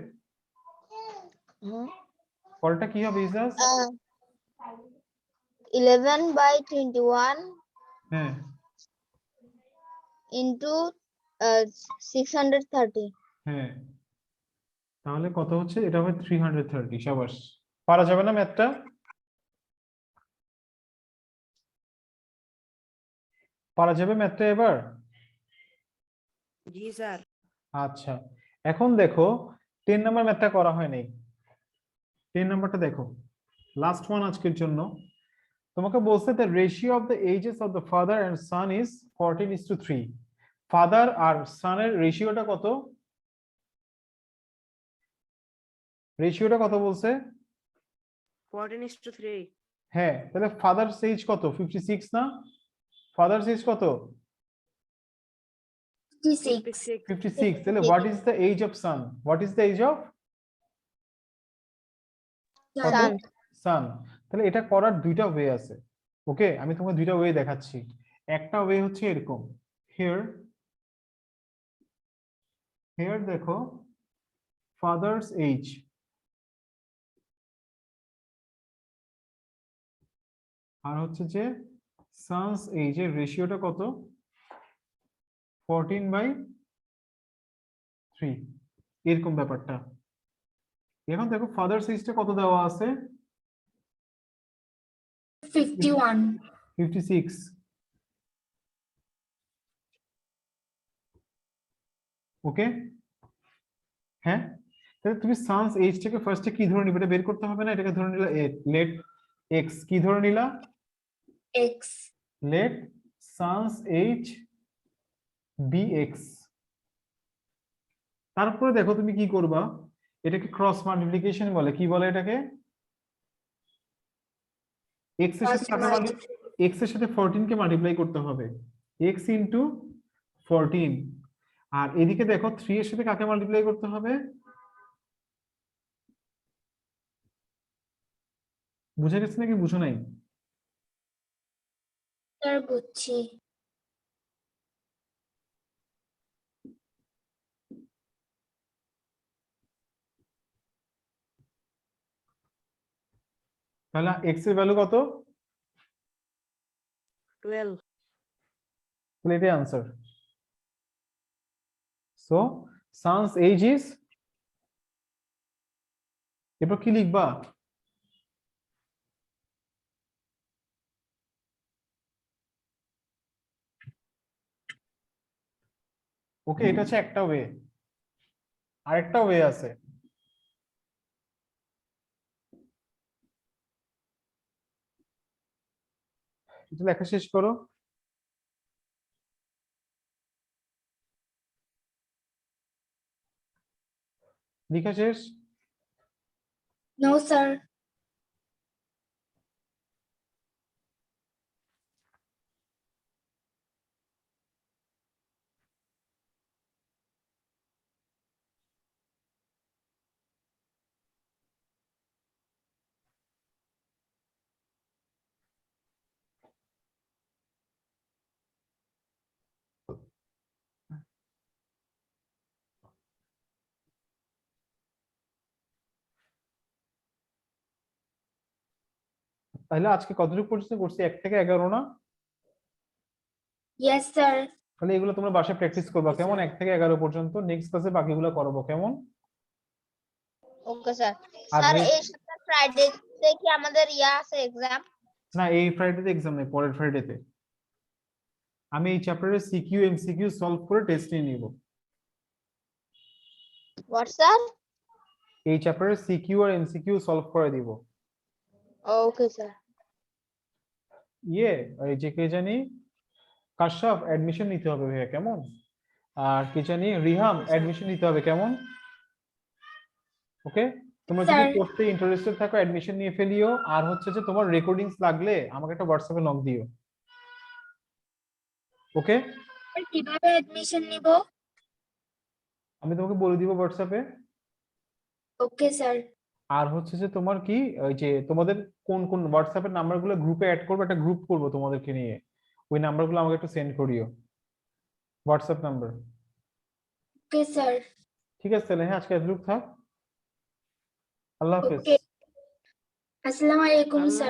পরটা কি হবে ইজাজ? 11/21 হ্যাঁ into 630. হ্যাঁ তাহলে কত হচ্ছে? এটা হবে 330। সাবাস, পারা যাবে না ম্যাথটা? পারা যাবে ম্যাথটা এবার? জি স্যার। আচ্ছা এখন দেখো 10 নাম্বার ম্যাথটা করা হয়নি। 10 নাম্বারটা দেখো, লাস্ট ওয়ান আজকের জন্য। তোমাকে বলছে the ratio of the ages of the father and son is 14:3। Father আর সনের রেশিওটা কত? রেশিওটা কত বলছে? 14:3। হ্যাঁ তাহলে ফাদার এজ কত? 56 না? ফাদার এজ কত? 56. 56। তাহলে what is the age of son? What is the age of Son. son? তাহলে এটা করার দুইটা ওয়ে আছে। ওকে আমি তোমাকে দুইটা ওয়ে দেখাচ্ছি। একটা ওয়ে হচ্ছে এরকম, হিয়ার দেখো ফাদার্স এজ, আর হচ্ছে যে সন্স এজ এর রেশিওটা কত? 14/3, এরকম ব্যাপারটা। এখন দেখো ফাদার্স এজটা কত দেওয়া আছে? 51. 56। ওকে হ্যাঁ তাহলে তুমি সান্স এইজটাকে ফার্স্টে কি ধরে নিবে? এটা বের করতে হবে না? এটাকে ধরে নিলা লেট এক্স, কি ধরে নিলা? X. Let son's age be x. তারপরে দেখো তুমি কি করবা, এটাকে ক্রস মাল্টিপ্লিকেশন বলে। কি বলে এটাকে? এক্স এর সাথে এক্স এর সাথে 14 কে মাল্টিপ্লাই করতে হবে, এক্স ইন্টু 14। আর এদিকে দেখো 3 এর সাথে কাকে মাল্টিপ্লাই করতে হবে? বুঝে গেছে নাকি বুঝো নাই? Sir, বুঝছি। তাহলে এক্স এর ভ্যালু কত? 12। তাহলে এটাই answer. So son's age is, এরপর কি লিখবা? ওকে এটা হচ্ছে একটা ওয়ে, আরেকটা ওয়ে আছে। এটা লেখা শেষ করো। লেখা শেষ? No, sir. তাহলে আজকে কতটুকু পর্যন্ত করছি? 1 থেকে 11 না? Yes, sir. তাহলে এগুলো তোমরা বাসায় প্র্যাকটিস করবা কেমন, 1 থেকে 11 পর্যন্ত। নেক্সট ক্লাসে বাকিগুলো করাবো কেমন। Okay sir. আর স্যার এই সপ্তাহ ফ্রাইডে তে কি আমাদের ইয়া আছে এক্সাম? না, এই ফ্রাইডেতে এক্সাম নেই, পরের ফ্রাইডেতে আমি এই চ্যাপ্টারের সিকিউ এমসিকিউ সলভ করে টেস্ট নিয়ে নিব। What sir? এই চ্যাপ্টারের সিকিউ আর এমসিকিউ সলভ করে দিব। Okay sir. এই যে কে জানি কাশাফ অ্যাডমিশন নিতে হবে ভাইয়া কেমন, আর কে জানি রিহাম অ্যাডমিশন নিতে হবে কেমন। ওকে, তোমরা যদি স্যার। পড়তে ইন্টারেস্টেড থাকো অ্যাডমিশন নিয়ে ফেলিও। আর হচ্ছে যে তোমার রেকর্ডিংস লাগলে আমাকে একটা হোয়াটসঅ্যাপে নক দিও। ওকে, কিভাবে অ্যাডমিশন নিব? আমি তোমাকে বলে দিব হোয়াটসঅ্যাপে। Okay sir. আর হচ্ছে যে তোমার কি ওই যে তোমাদের কোন কোন হোয়াটসঅ্যাপের নাম্বারগুলো গ্রুপে অ্যাড করবো, একটা গ্রুপ করবো তোমাদেরকে নিয়ে, ওই নাম্বারগুলো আমাকে একটু সেন্ড করিও, হোয়াটসঅ্যাপ নাম্বার। Okay sir. ঠিক আছে তাহলে, হ্যাঁ আজকে এতটুকু থাক। আল্লাহ হাফেজ। ওকে। আসসালামু আলাইকুম আল্লাহ স্যার।